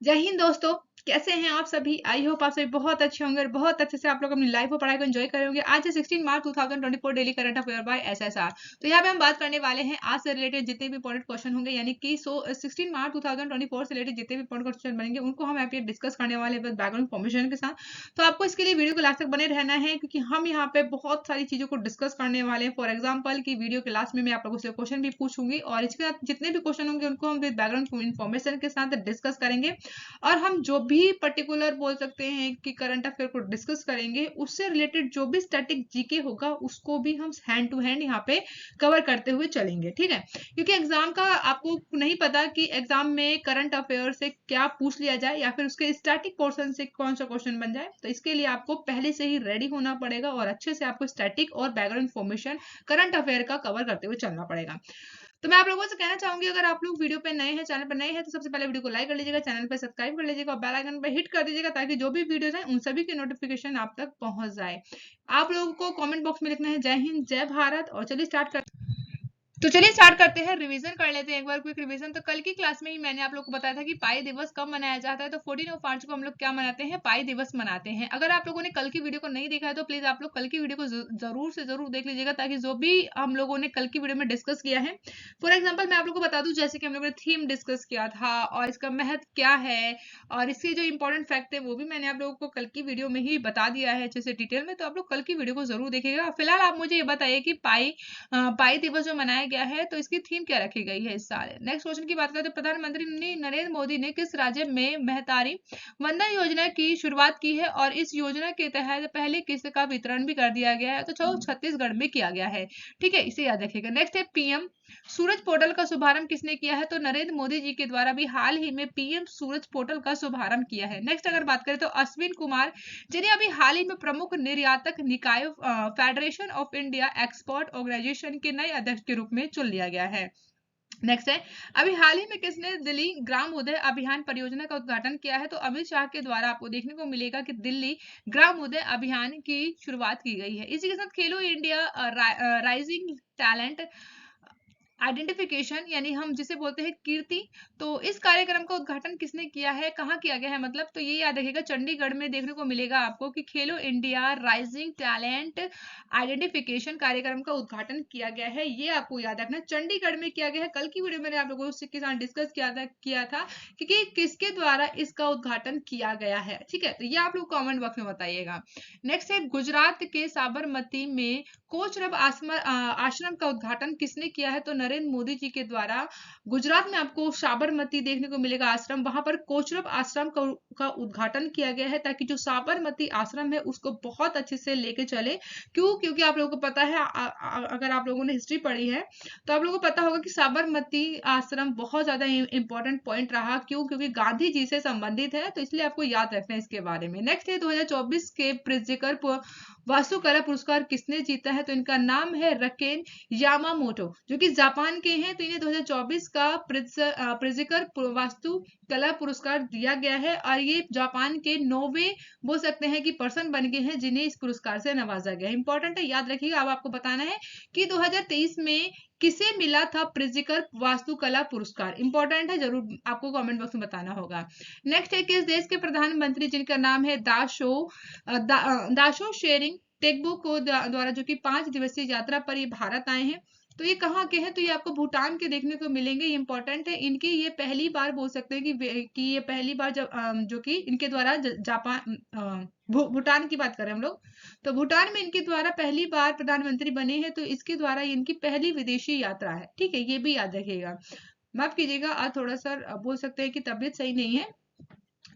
जय हिंद दोस्तों। कैसे हैं आप सभी? आई होप आप सभी बहुत अच्छे होंगे और बहुत अच्छे से आप लोग अपनी लाइफ और पढ़ाई को एंजॉय करेंगे। आज है 16 March 2024 daily current affair by SSR. तो यहाँ पे हम बात करने वाले हैं आज से रिलेटेड जितने भी इंपॉर्टेंट क्वेश्चन होंगे, यानी कि 16 मार्च 2024 से रिलेटेड जितने भी इंपॉर्टेंट क्वेश्चन बनेंगे उनको हम यहाँ पे डिस्कस करने वाले हैं बैकग्राउंड इन्फॉर्मेशन के साथ। तो आपको इसके लिए वीडियो के लास्ट तक बने रहना है, क्योंकि हम यहाँ पे बहुत सारी चीजों को डिस्कस करने वाले हैं। फॉर एग्जाम्पल की वीडियो के लास्ट में मैं आप लोगों से क्वेश्चन भी पूछूंगी और इसके साथ जितने भी क्वेश्चन होंगे उनको हम बैकग्राउंड इन्फॉर्मेशन के साथ डिस्कस करेंगे। और हम जो भी पर्टिकुलर बोल सकते हैं कि करंट अफेयर को डिस्कस करेंगे, उससे रिलेटेड जो भी स्टैटिक जीके होगा उसको भी हम हैंड टू हैंड यहाँ पे कवर करते हुए चलेंगे, ठीक है। क्योंकि एग्जाम का आपको नहीं पता कि एग्जाम में करंट अफेयर से क्या पूछ लिया जाए या फिर उसके स्टैटिक पोर्शन से कौन सा क्वेश्चन बन जाए। तो इसके लिए आपको पहले से ही रेडी होना पड़ेगा और अच्छे से आपको स्टैटिक और बैकग्राउंड इन्फॉर्मेशन करंट अफेयर का कवर करते हुए चलना पड़ेगा। तो मैं आप लोगों से कहना चाहूंगी, अगर आप लोग वीडियो पे नए हैं, चैनल पर नए हैं, तो सबसे पहले वीडियो को लाइक कर लीजिएगा, चैनल पर सब्सक्राइब कर लीजिएगा और बेल आइकन पर हिट कर दीजिएगा, ताकि जो भी वीडियोस हैं उन सभी की नोटिफिकेशन आप तक पहुंच जाए। आप लोगों को कमेंट बॉक्स में लिखना है जय हिंद जय भारत। और चलिए स्टार्ट करते हैं। रिवीजन कर लेते हैं एक बार, क्विक रिवीजन। तो कल की क्लास में ही मैंने आप लोग को बताया था कि पाई दिवस कब मनाया जाता है। तो 14 मार्च को हम लोग क्या मनाते हैं? पाई दिवस मनाते हैं। अगर आप लोगों ने कल की वीडियो को नहीं देखा है तो प्लीज आप लोग कल की वीडियो को जरूर से जरूर देख लीजिएगा, ताकि जो भी हम लोगों ने कल की वीडियो में डिस्कस किया है, फॉर एग्जाम्पल मैं आप लोग को बता दूं, जैसे कि हम लोगों ने थीम डिस्कस किया था और इसका महत्व क्या है और इसके जो इंपॉर्टेंट फैक्ट है वो भी मैंने आप लोगों को कल की वीडियो में ही बता दिया है अच्छे से डिटेल में। तो आप लोग कल की वीडियो को जरूर देखिएगा। फिलहाल आप मुझे ये बताइए कि पाई दिवस जो मनाया गया है तो इसकी थीम क्या रखी गई है इस साल। नेक्स्ट क्वेश्चन की बात करें तो प्रधानमंत्री नरेंद्र मोदी ने किस राज्य में महतारी वंदन योजना की शुरुआत की है और इस योजना के तहत पहले किस्त का वितरण भी कर दिया गया है। तो छत्तीसगढ़ में किया गया है, ठीक है, इसे याद रखिएगा। नेक्स्ट है पीएम सूरज पोर्टल का शुभारंभ किसने किया है? तो नरेंद्र मोदी जी के द्वारा भी हाल ही में पीएम सूरज पोर्टल का शुभारंभ किया है। नेक्स्ट अगर बात करें तो अश्विन कुमार, जिन्हें अभी हाल ही में प्रमुख निर्यातक निकाय federation of India export organisation के नए अध्यक्ष के रूप में चुन लिया गया है। नेक्स्ट है, अभी हाल ही में किसने दिल्ली ग्राम उदय अभियान परियोजना का उद्घाटन किया है? तो अमित शाह के द्वारा आपको देखने को मिलेगा कि दिल्ली ग्राम उदय अभियान की शुरुआत की गई है। इसी के साथ खेलो इंडिया राइजिंग टैलेंट आइडेंटिफिकेशन, यानी हम जिसे बोलते हैं कीर्ति, तो इस कार्यक्रम का उद्घाटन किसने किया है, कहाँ किया गया है मतलब? तो ये याद रखिएगा, चंडीगढ़ में देखने को मिलेगा आपको कि खेलो इंडिया राइजिंग टैलेंट आइडेंटिफिकेशन कार्यक्रम का उद्घाटन किया गया है। ये आपको याद रखना, चंडीगढ़ में किया गया है। कल की वीडियो मैंने आप लोगों के साथ डिस्कस किया था कि किसके द्वारा इसका उद्घाटन किया गया है, ठीक है। तो ये आप लोग कॉमेंट बॉक्स में बताइएगा। नेक्स्ट है, गुजरात के साबरमती में कोचरब आश्रम का उद्घाटन किसने किया है? तो नरेंद्र मोदी जी के द्वारा गुजरात में आपको साबरमती देखने को मिलेगा आश्रम, वहां पर कोचरब आश्रम का उद्घाटन किया गया है, ताकि जो साबरमती आश्रम है उसको बहुत अच्छे से लेके चले। क्यों? क्योंकि आप लोगों को पता है, अगर आप लोगों ने हिस्ट्री पढ़ी है तो आप लोगों को पता होगा कि साबरमती आश्रम बहुत ज्यादा इंपॉर्टेंट पॉइंट रहा। क्यों? क्योंकि गांधी जी से संबंधित है, तो इसलिए आपको याद रखना है इसके बारे में। नेक्स्ट है, 2024 के प्रिज्कर वास्तुकला पुरस्कार किसने जीता है? तो इनका नाम है रकेन यामामोटो, जो कि जापान के हैं। तो इन्हें 2024 का प्रिज्कर वास्तु कला पुरस्कार दिया गया है और ये जापान के 9वें बोल सकते हैं कि पर्सन बन गए हैं जिन्हें इस पुरस्कार से नवाजा गया है। इंपॉर्टेंट है, याद रखिएगा। अब आपको बताना है कि 2023 में किसे मिला था प्रिज्कर वास्तुकला पुरस्कार। इंपॉर्टेंट है, जरूर आपको कमेंट बॉक्स में बताना होगा। नेक्स्ट है, किस देश के प्रधानमंत्री जिनका नाम है दाशो शेरिंग टेगबो को द्वारा, जो कि 5 दिवसीय यात्रा पर ये भारत आए हैं। तो ये कहाँ के हैं? तो ये आपको भूटान के देखने को मिलेंगे। इंपॉर्टेंट है, इनकी ये पहली बार बोल सकते हैं कि ये पहली बार जब जो कि इनके द्वारा जापान भूटान की बात करें हम लोग, तो भूटान में इनके द्वारा पहली बार प्रधानमंत्री बने हैं। तो इसके द्वारा इनकी पहली विदेशी यात्रा है, ठीक है, ये भी याद रखिएगा। माफ कीजिएगा, आज थोड़ा सा बोल सकते हैं कि तबीयत सही नहीं है,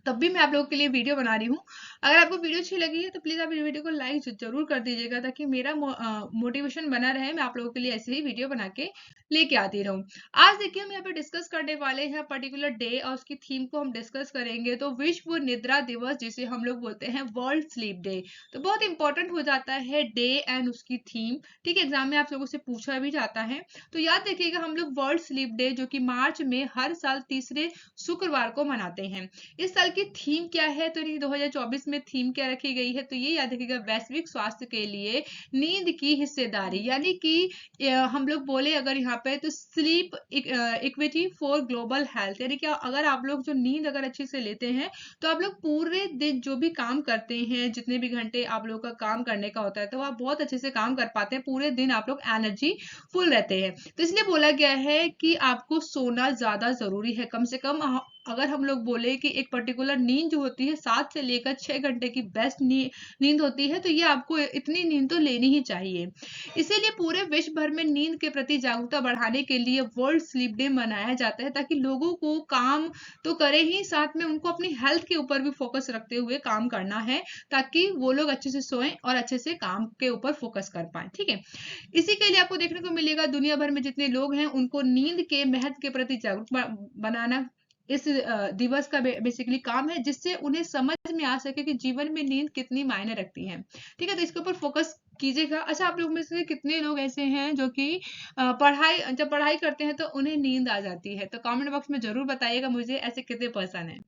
तब भी मैं आप लोगों के लिए वीडियो बना रही हूँ। अगर आपको वीडियो अच्छी लगी है तो प्लीज आप वीडियो को लाइक जरूर कर दीजिएगा, ताकि मेरा मोटिवेशन बना रहे, मैं आप लोगों के लिए ऐसे ही वीडियो बना के लेके आती रहूं। आज देखिए, हम यहाँ पे डिस्कस करने वाले हैं पर्टिकुलर डे और उसकी थीम को हम डिस्कस करेंगे। तो विश्व निद्रा दिवस, जिसे हम लोग बोलते हैं वर्ल्ड स्लीप डे, तो बहुत इंपॉर्टेंट हो जाता है डे एंड उसकी थीम, ठीक है। एग्जाम में आप लोगों से पूछा भी जाता है। तो याद रखिएगा, हम लोग वर्ल्ड स्लीप डे जो कि मार्च में हर साल तीसरे शुक्रवार को मनाते हैं। इस साल की थीम क्या है? तो 2024 में थीम क्या रखी गई है? तो ये याद रखिएगा, वैश्विक स्वास्थ्य के लिए नींद की हिस्सेदारी, यानी कि हम लोग बोले अगर यहाँ यहाँ पे, तो sleep equity for global health, यानी कि अगर आप लोग जो नींद अगर अच्छे से लेते हैं तो आप लोग पूरे दिन जो भी काम करते हैं, जितने भी घंटे आप लोग का काम करने का होता है, तो आप बहुत अच्छे से काम कर पाते हैं, पूरे दिन आप लोग एनर्जी फुल रहते हैं। तो इसलिए बोला गया है कि आपको सोना ज्यादा जरूरी है। कम से कम अगर हम लोग बोले कि एक पर्टिकुलर नींद जो होती है 7 से लेकर 6 घंटे की बेस्ट नींद होती है, तो ये आपको इतनी नींद तो लेनी ही चाहिए। इसीलिए पूरे विश्व भर में नींद के प्रति जागरूकता बढ़ाने के लिए वर्ल्ड स्लीप डे मनाया जाता है, ताकि लोगों को काम तो करे ही, साथ में उनको अपनी हेल्थ के ऊपर भी फोकस रखते हुए काम करना है, ताकि वो लोग अच्छे से सोएं और अच्छे से काम के ऊपर फोकस कर पाए। ठीक है, इसी के लिए आपको देखने को मिलेगा दुनिया भर में जितने लोग हैं उनको नींद के महत्व के प्रति जागरूक बनाना इस दिवस का बेसिकली काम है, जिससे उन्हें समझ में आ सके कि जीवन में नींद कितनी मायने रखती है। ठीक है, तो इसके ऊपर फोकस कीजिएगा। अच्छा, आप लोग में से कितने लोग ऐसे हैं जो कि जब पढ़ाई करते हैं तो उन्हें नींद आ जाती है? तो कमेंट बॉक्स में जरूर बताइएगा मुझे ऐसे कितने पर्सन है।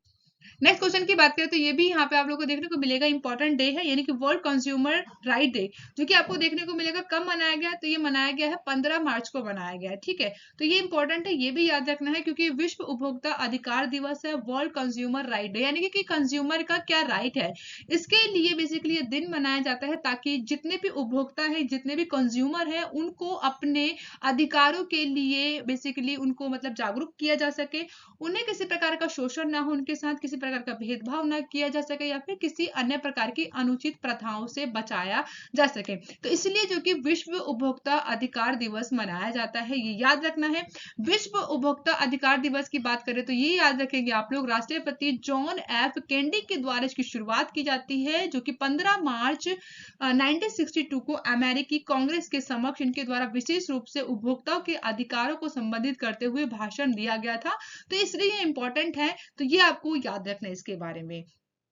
नेक्स्ट क्वेश्चन की बात करें तो ये भी यहाँ पे आप लोगों को देखने को मिलेगा इंपॉर्टेंट डे है, यानी कि वर्ल्ड कंज्यूमर राइट डे, जो कि आपको देखने को मिलेगा कब मनाया गया, तो ये मनाया गया है 15 मार्च को मनाया गया है। ठीक है, तो ये इंपॉर्टेंट है, ये भी याद रखना है, क्योंकि विश्व उपभोक्ता अधिकार दिवस है, वर्ल्ड कंज्यूमर राइट डे, यानी कि कंज्यूमर का क्या राइट है, इसके लिए बेसिकली ये दिन मनाया जाता है, ताकि जितने भी उपभोक्ता है, जितने भी कंज्यूमर है, उनको अपने अधिकारों के लिए बेसिकली उनको मतलब जागरूक किया जा सके, उन्हें किसी प्रकार का शोषण ना हो, उनके साथ किसी प्रकार का भेदभाव ना किया जा सके, या फिर किसी अन्य प्रकार की अनुचित प्रथाओं से बचाया जा सके। तो इसलिए जो कि विश्व उपभोक्ता अधिकार दिवस मनाया जाता है, ये याद रखना है। विश्व उपभोक्ता अधिकार दिवस की बात करें तो ये याद रखेंगे आप लोग, राष्ट्रपति जॉन एफ केनेडी के द्वारा इसकी शुरुआत की जाती है, जो कि 15 मार्च 1962 को अमेरिकी कांग्रेस के समक्ष इनके द्वारा विशेष रूप से उपभोक्ताओं के अधिकारों को संबोधित करते हुए भाषण दिया गया था। तो इसलिए इंपॉर्टेंट है, तो ये आपको याद रखना है इसके बारे में।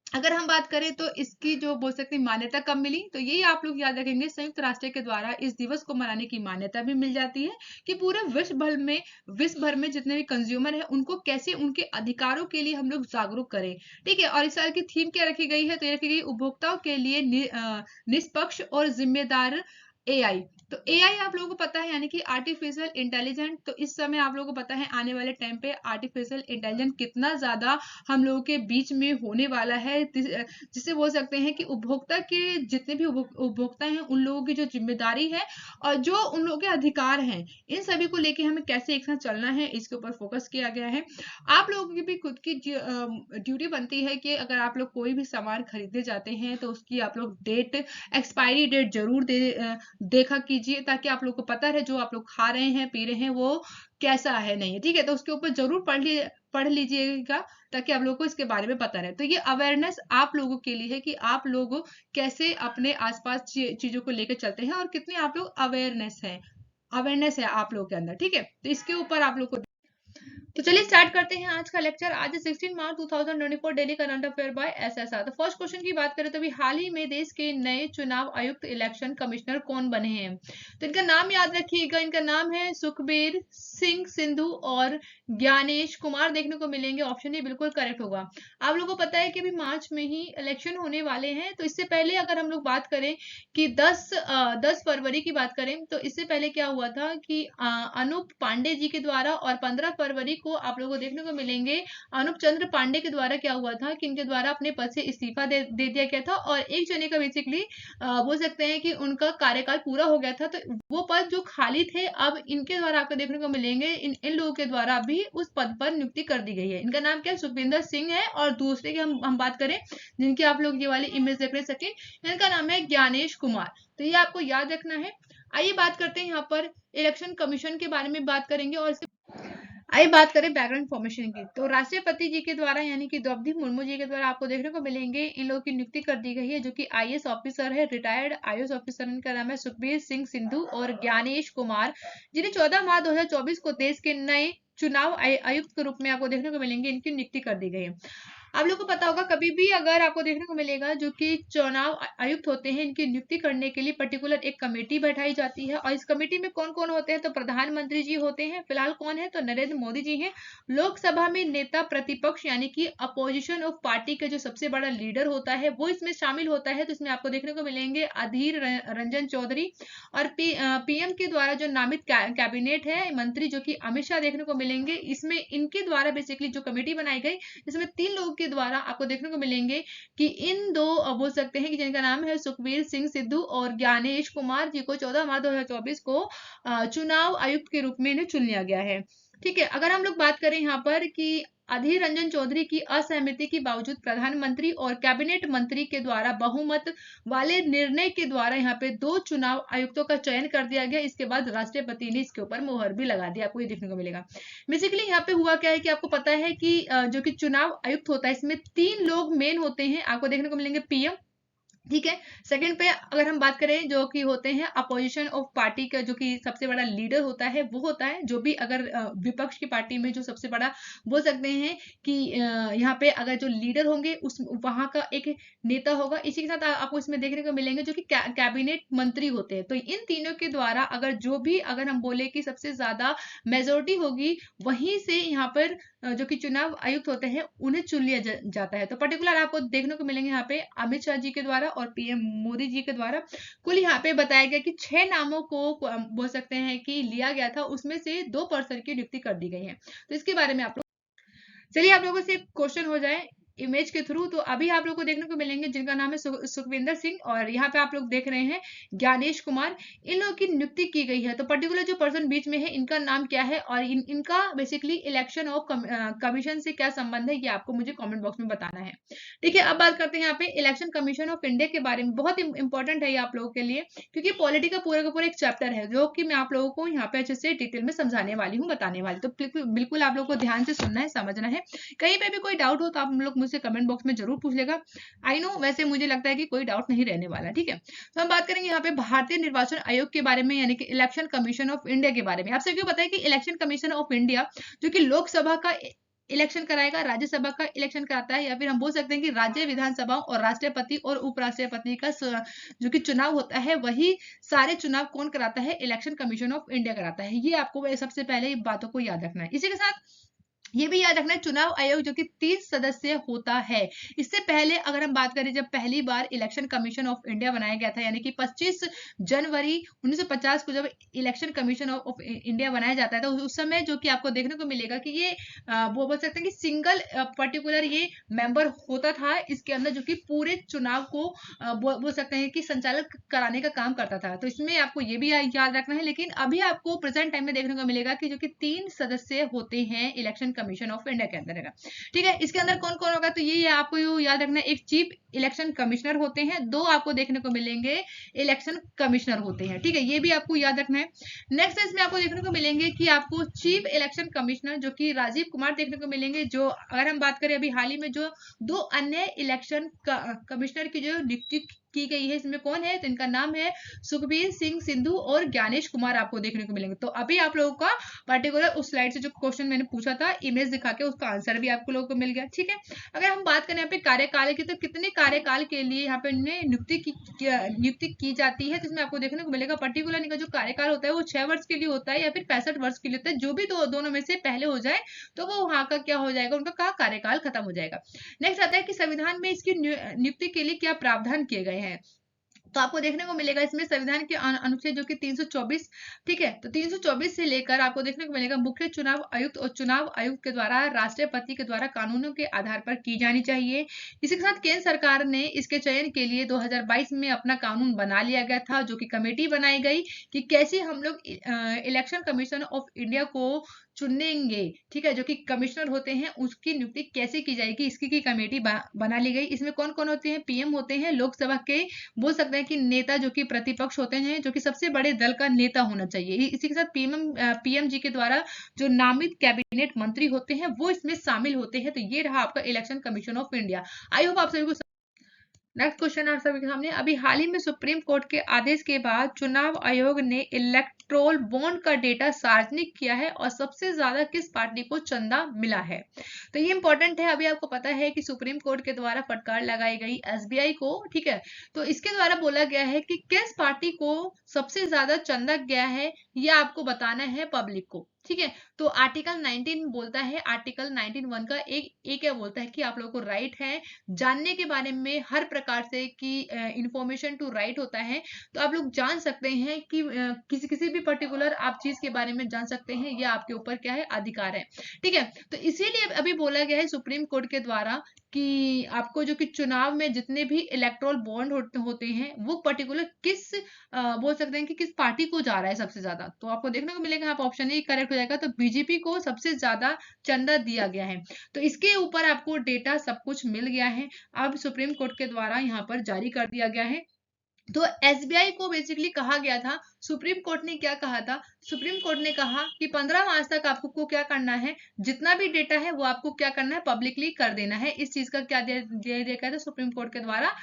अगर हम बात करें तो इसकी जो बोल सकते हैं मान्यता कब मिली, तो ये आप लोग याद रखेंगे, संयुक्त राष्ट्र के द्वारा इस दिवस को मनाने की मान्यता भी मिल जाती है, कि पूरे विश्व भर में जितने भी कंज्यूमर है उनको कैसे उनके अधिकारों के लिए हम लोग जागरूक करें। ठीक है, और इस साल की थीम क्या रखी गई है, तो ये रखी गई उपभोक्ताओं के लिए निष्पक्ष और जिम्मेदार एआई। तो एआई आप लोगों को पता है, यानी कि आर्टिफिशियल इंटेलिजेंट। तो इस समय आप लोगों को पता है आने वाले टाइम पे आर्टिफिशियल इंटेलिजेंट कितना ज्यादा हम लोगों के बीच में होने वाला है, जिसे बोल सकते हैं कि उपभोक्ता के जितने भी उपभोक्ता हैं उन लोगों की जो जिम्मेदारी है और जो उन लोगों के अधिकार हैं, इन सभी को लेके हमें कैसे एक साथ चलना है, इसके ऊपर फोकस किया गया है। आप लोगों की भी खुद की ड्यूटी बनती है कि अगर आप लोग कोई भी सामान खरीदने जाते हैं तो उसकी आप लोग एक्सपायरी डेट जरूर देखा कीजिए, ताकि आप लोग को पता रहे जो आप लोग खा रहे हैं पी रहे हैं वो कैसा है नहीं है। ठीक है, तो उसके ऊपर जरूर पढ़ लीजिएगा, ताकि आप लोगों को इसके बारे में पता रहे। तो ये अवेयरनेस आप लोगों के लिए है कि आप लोग कैसे अपने आसपास चीजों को लेकर चलते हैं और कितने आप लोग अवेयरनेस है आप लोगों के अंदर। ठीक है, तो इसके ऊपर आप लोग को, तो चलिए स्टार्ट करते हैं आज का लेक्चर। आज 16 March 2024 daily current affair by SSR. तो फर्स्ट क्वेश्चन की बात करें तो अभी हाल ही में देश के नए चुनाव आयुक्त इलेक्शन कमिश्नर कौन बने हैं, तो इनका नाम याद रखिएगा, इनका नाम है सुखबीर सिंह सिंधु और ज्ञानेश कुमार देखने को मिलेंगे। ऑप्शन ए बिल्कुल करेक्ट होगा। आप लोगों को पता है कि अभी मार्च में ही इलेक्शन होने वाले हैं, तो इससे पहले अगर हम लोग बात करें कि 10 फरवरी की बात करें, तो इससे पहले क्या हुआ था कि अनूप पांडे जी के द्वारा, और 15 फरवरी को आप लोगों को देखने को मिलेंगे अनूप चंद्र पांडे के द्वारा क्या हुआ था कि इनके द्वारा अपने पद से इस्तीफा दे दिया गया था, और एक जने का बेसिकली बोल सकते हैं कि उनका कार्यकाल पूरा हो गया था, तो वो पद जो खाली थे अब इनके द्वारा आपको देखने को मिलेंगे, इन लोगों के द्वारा भी उस पद पर नियुक्ति कर दी गई है। इनका नाम क्या है, सुखविंदर सिंह है, और दूसरे की हम बात करें जिनकी आप लोग ये वाली इमेज देख सके, इनका नाम है ज्ञानेश कुमार। तो ये आपको याद रखना है। आइए बात करते हैं यहाँ पर इलेक्शन कमीशन के बारे में बात करेंगे, और आइए बात करें बैकग्राउंड फॉर्मेशन की। तो राष्ट्रपति जी के द्वारा यानी कि द्रौपदी मुर्मू जी के द्वारा आपको देखने को मिलेंगे इन लोगों की नियुक्ति कर दी गई है, जो कि आईएएस ऑफिसर है, रिटायर्ड आईएएस ऑफिसर। इनका नाम है सुखबीर सिंह सिंधु और ज्ञानेश कुमार, जिन्हें 14 मार्च 2024 को देश के नए चुनाव आयुक्त के रूप में आपको देखने को मिलेंगे, इनकी नियुक्ति कर दी गई है। आप लोग को पता होगा कभी भी अगर आपको देखने को मिलेगा जो कि चुनाव आयुक्त होते हैं, इनकी नियुक्ति करने के लिए पर्टिकुलर एक कमेटी बैठाई जाती है, और इस कमेटी में कौन कौन होते हैं, तो प्रधानमंत्री जी होते हैं, फिलहाल कौन है, तो नरेंद्र मोदी जी हैं। लोकसभा में नेता प्रतिपक्ष यानी कि अपोजिशन ऑफ पार्टी का जो सबसे बड़ा लीडर होता है वो इसमें शामिल होता है। तो इसमें आपको देखने को मिलेंगे अधीर रंजन चौधरी, और पीएम के द्वारा जो नामित कैबिनेट है मंत्री जो कि अमित शाह देखने को मिलेंगे। इसमें इनके द्वारा बेसिकली जो कमेटी बनाई गई, इसमें 3 लोगों के द्वारा आपको देखने को मिलेंगे कि इन दो बोल सकते हैं कि जिनका नाम है सुखबीर सिंह सिद्धू और ज्ञानेश कुमार जी को 14 मार्च 2024 को चुनाव आयुक्त के रूप में इन्हें चुन लिया गया है। ठीक है, अगर हम लोग बात करें यहाँ पर कि अधीर रंजन चौधरी की असहमति के बावजूद प्रधानमंत्री और कैबिनेट मंत्री के द्वारा बहुमत वाले निर्णय के द्वारा यहाँ पे 2 चुनाव आयुक्तों का चयन कर दिया गया। इसके बाद राष्ट्रपति ने इसके ऊपर मोहर भी लगा दी, आपको ये देखने को मिलेगा। बेसिकली यहाँ पे हुआ क्या है कि आपको पता है कि जो कि चुनाव आयुक्त होता है इसमें 3 लोग मेन होते हैं, आपको देखने को मिलेंगे पीएम, ठीक है। सेकंड पे अगर हम बात करें जो कि होते हैं अपोजिशन ऑफ पार्टी का जो कि सबसे बड़ा लीडर होता है वो होता है, जो भी अगर विपक्ष की पार्टी में जो सबसे बड़ा बोल सकते हैं कि यहाँ पे अगर जो लीडर होंगे उस वहां का एक नेता होगा। इसी के साथ आपको इसमें देखने को मिलेंगे जो कि कैबिनेट मंत्री होते हैं। तो इन तीनों के द्वारा अगर जो भी अगर हम बोले कि सबसे ज्यादा मेजोरिटी होगी वहीं से यहाँ पर जो कि चुनाव आयुक्त होते हैं उन्हें चुन लिया जाता है। तो पर्टिकुलर आपको देखने को मिलेंगे यहाँ पे अमित शाह जी के द्वारा और पीएम मोदी जी के द्वारा कुल यहाँ पे बताया गया कि 6 नामों को बोल सकते हैं कि लिया गया था, उसमें से 2 पर्सन की नियुक्ति कर दी गई है। तो इसके बारे में आप लोग, चलिए आप लोगों से एक क्वेश्चन हो जाए इमेज के थ्रू। तो अभी आप लोग को देखने को मिलेंगे जिनका नाम है सुखविंदर सिंह, और यहाँ पे आप लोग देख रहे हैं ज्ञानेश कुमार, इन लोगों की नियुक्ति की गई है। तो पर्टिकुलर जो पर्सन बीच में है इनका नाम क्या है और इनका बेसिकली इलेक्शन ऑफ कमीशन से क्या संबंध है, ये आपको मुझे कमेंट बॉक्स में बताना है। ठीक है, अब बात करते हैं यहाँ पे इलेक्शन कमीशन ऑफ इंडिया के बारे में। बहुत इंपॉर्टेंट है ये आप लोगों के लिए, क्योंकि पॉलिटी का पूरा एक चैप्टर है जो कि मैं आप लोगों को यहाँ पे अच्छे से डिटेल में समझाने वाली हूँ, बताने वाली। तो बिल्कुल आप लोगों को ध्यान से सुनना है, समझना है। कहीं पे भी कोई डाउट हो तो आप लोग मुझसे कमेंट बॉक्स में जरूर पूछ लेगा। आई नो वैसे मुझे लगता है कि कोई डाउट नहीं रहने वाला। ठीक है, तो हम बात करेंगे यहाँ पे भारतीय निर्वाचन आयोग के बारे में, यानी कि इलेक्शन कमीशन ऑफ इंडिया के बारे में। आप सबको पता है कि इलेक्शन कमीशन ऑफ इंडिया जो कि लोकसभा का इलेक्शन कराएगा, राज्यसभा का इलेक्शन कराता है, या फिर हम बोल सकते हैं कि राज्य विधानसभा और राष्ट्रपति और उपराष्ट्रपति का जो कि चुनाव होता है वही सारे चुनाव कौन कराता है, इलेक्शन कमीशन ऑफ इंडिया कराता है। ये आपको सबसे पहले बातों को याद रखना है। इसी के साथ ये भी याद रखना है चुनाव आयोग जो कि 30 सदस्य होता है। इससे पहले अगर हम बात करें जब पहली बार इलेक्शन कमीशन ऑफ इंडिया बनाया गया था, यानी कि 25 जनवरी 1950 को जब इलेक्शन कमीशन ऑफ इंडिया बनाया जाता है, तो उस समय जो कि आपको देखने को मिलेगा कि ये वो बोल सकते हैं कि सिंगल पर्टिकुलर ये मेंबर होता था इसके अंदर, जो कि पूरे चुनाव को बोल सकते हैं कि संचालित कराने का काम करता था। तो इसमें आपको ये भी याद रखना है। लेकिन अभी आपको प्रेजेंट टाइम में देखने को मिलेगा कि जो कि 3 सदस्य होते हैं इलेक्शन कमीशन ऑफ इंडिया के अंदर है। ठीक है, इसके अंदर कौन कौन होगा, तो ये आपको याद रखना है। एक चीफ इलेक्शन कमिश्नर होते हैं, 2 आपको देखने को मिलेंगे इलेक्शन कमिश्नर होते हैं। ठीक है, ये भी आपको याद रखना है। नेक्स्ट इसमें आपको देखने को मिलेंगे कि आपको चीफ इलेक्शन कमिश्नर जो कि राजीव कुमार देखने को मिलेंगे। जो अगर हम बात करें अभी हाल ही में जो 2 अन्य इलेक्शन कमिश्नर की जो नियुक्ति की गई है, इसमें कौन है, तो इनका नाम है सुखबीर सिंह सिद्धू और ज्ञानेश कुमार आपको देखने को मिलेंगे। तो अभी आप लोगों का पर्टिकुलर उस स्लाइड से जो क्वेश्चन मैंने पूछा था इमेज दिखा के उसका आंसर भी आपको लोगों को मिल गया। ठीक है, अगर हम बात करें यहाँ पे कार्यकाल की, तो कितने कार्यकाल के लिए यहाँ पे नियुक्ति की जाती है, तो इसमें आपको देखने को मिलेगा पर्टिकुलर इनका जो कार्यकाल होता है वो 6 वर्ष के लिए होता है या फिर 65 वर्ष के लिए होता है। जो भी दोनों में से पहले हो जाए तो वो वहां का क्या हो जाएगा, उनका कार्यकाल खत्म हो जाएगा। नेक्स्ट आता है कि संविधान में इसकी नियुक्ति के लिए क्या प्रावधान किए गए हैं। तो आपको देखने को मिलेगा इसमें संविधान के अनुच्छेद जो कि 324, ठीक है, तो 324 से लेकर आपको देखने को मिलेगा मुख्य चुनाव आयुक्त और चुनाव आयुक्त के द्वारा राष्ट्रपति के द्वारा कानूनों के आधार पर की जानी चाहिए। इसी के साथ केंद्र सरकार ने इसके चयन के लिए 2022 में अपना कानून बना लिया गया था, जो कि कमेटी बनाई गई कि कैसे हम लोग इलेक्शन कमीशन ऑफ इंडिया को चुनेंगे। ठीक है, जो कि कमिश्नर होते हैं उसकी नियुक्ति कैसे की जाएगी, इसकी की कमेटी बना ली गई। इसमें कौन कौन होते हैं, पीएम होते हैं, लोकसभा के बोल सकते हैं कि नेता जो कि प्रतिपक्ष होते हैं, जो कि सबसे बड़े दल का नेता होना चाहिए। इसी के साथ पीएम जी के द्वारा जो नामित कैबिनेट मंत्री होते हैं वो इसमें शामिल होते हैं। तो ये रहा आपका election commission of India. I hope आप सभी को। नेक्स्ट क्वेश्चन आप सभी के सामने, अभी हाल ही में सुप्रीम कोर्ट के आदेश के बाद चुनाव आयोग ने इलेक्टोरल बॉन्ड का डेटा सार्वजनिक किया है और सबसे ज्यादा किस पार्टी को चंदा मिला है। तो ये इंपॉर्टेंट है। अभी आपको पता है कि सुप्रीम कोर्ट के द्वारा फटकार लगाई गई एसबीआई को, ठीक है, तो इसके द्वारा बोला गया है कि किस पार्टी को सबसे ज्यादा चंदा गया है, ये आपको बताना है पब्लिक को, ठीक है। तो आर्टिकल 19 बोलता है, आर्टिकल 19(1) का एक क्या बोलता है कि आप लोगों को राइट है जानने के बारे में हर प्रकार से कि इंफॉर्मेशन टू राइट होता है। तो आप लोग जान सकते हैं कि किसी किसी भी पर्टिकुलर आप चीज के बारे में जान सकते हैं, ये आपके ऊपर क्या है, अधिकार है, ठीक है। तो इसीलिए अभी बोला गया है सुप्रीम कोर्ट के द्वारा कि आपको जो कि चुनाव में जितने भी इलेक्टोरल बॉन्ड होते हैं वो पर्टिकुलर किस बोल सकते हैं कि किस पार्टी को जा रहा है सबसे ज्यादा। तो आपको देखने को मिलेगा, आप ऑप्शन ए करेक्ट हो जाएगा। तो बीजेपी को सबसे ज्यादा चंदा दिया गया है। तो इसके ऊपर आपको डेटा सब कुछ मिल गया है, अब सुप्रीम कोर्ट के द्वारा यहाँ पर जारी कर दिया गया है। तो एसबीआई को बेसिकली कहा गया था, सुप्रीम कोर्ट ने क्या कहा था, सुप्रीम कोर्ट ने कहा कि 15 मार्च तक आपको क्या करना है, जितना भी डेटा है वो आपको क्या करना है, पब्लिकली कर देना है। इस चीज का क्या दे दिया गया था सुप्रीम कोर्ट के द्वारा,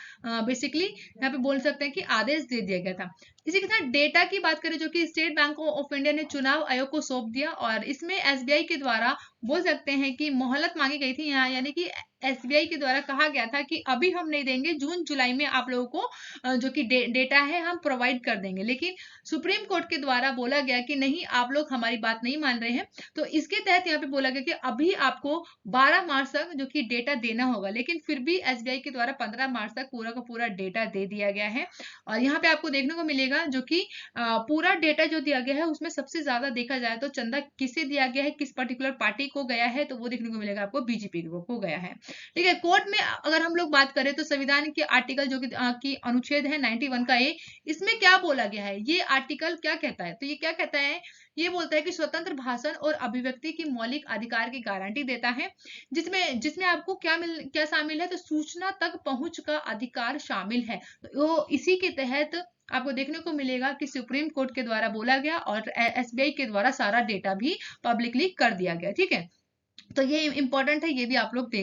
बेसिकली यहाँ पे बोल सकते हैं कि आदेश दे दिया गया था। इसी के साथ डेटा की बात करें जो कि स्टेट बैंक ऑफ इंडिया ने चुनाव आयोग को सौंप दिया, और इसमें एसबीआई के द्वारा बोल सकते हैं कि मोहलत मांगी गई थी यहाँ, यानी कि एसबीआई के द्वारा कहा गया था कि अभी हम नहीं देंगे, जून जुलाई में आप लोगों को जो कि डेटा है हम प्रोवाइड कर देंगे। लेकिन सुप्रीम कोर्ट के द्वारा बोला गया कि नहीं, आप लोग हमारी बात नहीं मान रहे हैं। तो इसके तहत यहाँ पे बोला गया कि अभी आपको 12 मार्च तक जो कि डेटा देना होगा, लेकिन फिर भी एसबीआई के द्वारा 15 मार्च तक पूरा का पूरा डेटा दे दिया गया है। और यहाँ पे आपको देखने को मिलेगा जो कि पूरा डेटा जो दिया गया है उसमें सबसे ज्यादा देखा जाए तो चंदा किसे दिया गया है, किस पर्टिकुलर पार्टी को गया है, तो वो देखने को मिलेगा आपको बीजेपी को गया है, ठीक है। कोर्ट में अगर हम लोग बात करें तो संविधान के आर्टिकल जो कि अनुच्छेद है 91 का ए, इसमें क्या बोला गया है, ये आर्टिकल क्या कहता है, तो ये क्या कहता है, ये बोलता है कि स्वतंत्र भाषण और अभिव्यक्ति की मौलिक अधिकार की गारंटी देता है, जिसमें जिसमें आपको क्या शामिल है, तो सूचना तक पहुंच का अधिकार शामिल है। तो इसी के तहत आपको देखने को मिलेगा कि सुप्रीम कोर्ट के द्वारा बोला गया और एसबीआई के द्वारा सारा डेटा भी पब्लिकली कर दिया गया, ठीक है। तो ये इंपॉर्टेंट है, ये भी आप लोग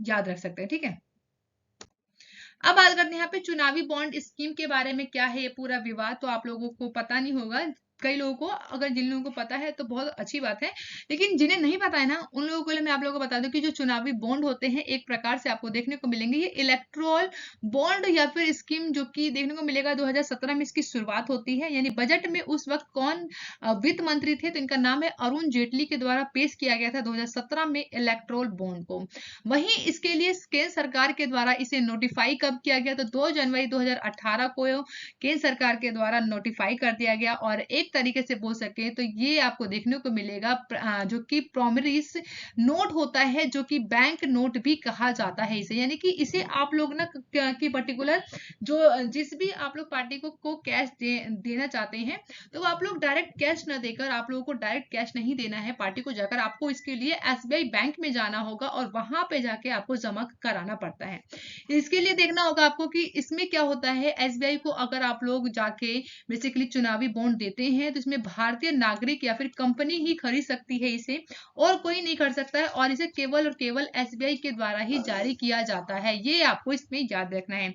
याद रख सकते हैं, ठीक है। अब बात करते हैं यहाँ पे चुनावी बॉन्ड स्कीम के बारे में, क्या है ये पूरा विवाद, तो आप लोगों को पता नहीं होगा, कई लोगों को, अगर जिन लोगों को पता है तो बहुत अच्छी बात है, लेकिन जिन्हें नहीं पता है ना, उन लोगों के लिए मैं आप लोगों को बता दूं कि जो चुनावी बॉन्ड होते हैं एक प्रकार से आपको देखने को मिलेंगे, ये इलेक्ट्रोल बॉन्ड या फिर स्कीम जो कि देखने को मिलेगा 2017 में इसकी शुरुआत होती है। यानी बजट में उस वक्त कौन वित्त मंत्री थे, तो इनका नाम है अरुण जेटली के द्वारा पेश किया गया था 2017 में इलेक्ट्रोल बॉन्ड को। वहीं इसके लिए केंद्र सरकार के द्वारा इसे नोटिफाई कब किया गया, तो 2 जनवरी 2018 को केंद्र सरकार के द्वारा नोटिफाई कर दिया गया। और एक तरीके से बोल सके तो ये आपको देखने को मिलेगा जो कि प्रॉमिस नोट होता है, जो कि बैंक नोट भी कहा जाता है इसे, यानी कि इसे आप लोग ना कि पर्टिकुलर जो जिस भी आप लोग पार्टी को कैश देना चाहते हैं, तो आप लोग डायरेक्ट कैश न देकर, आप लोगों को डायरेक्ट कैश नहीं देना है पार्टी को जाकर, आपको इसके लिए एसबीआई बैंक में जाना होगा और वहां पे जाके आपको जमा कराना पड़ता है। इसके लिए देखना होगा आपको कि इसमें क्या होता है, एसबीआई को अगर आप लोग जाके बेसिकली चुनावी बॉन्ड देते हैं तो इसमें भारतीय नागरिक या फिर कंपनी ही खरीद सकती है इसे, और कोई नहीं कर सकता है, और इसे केवल और केवल एसबीआई के द्वारा ही जारी किया जाता है। ये आपको इसमें याद रखना है।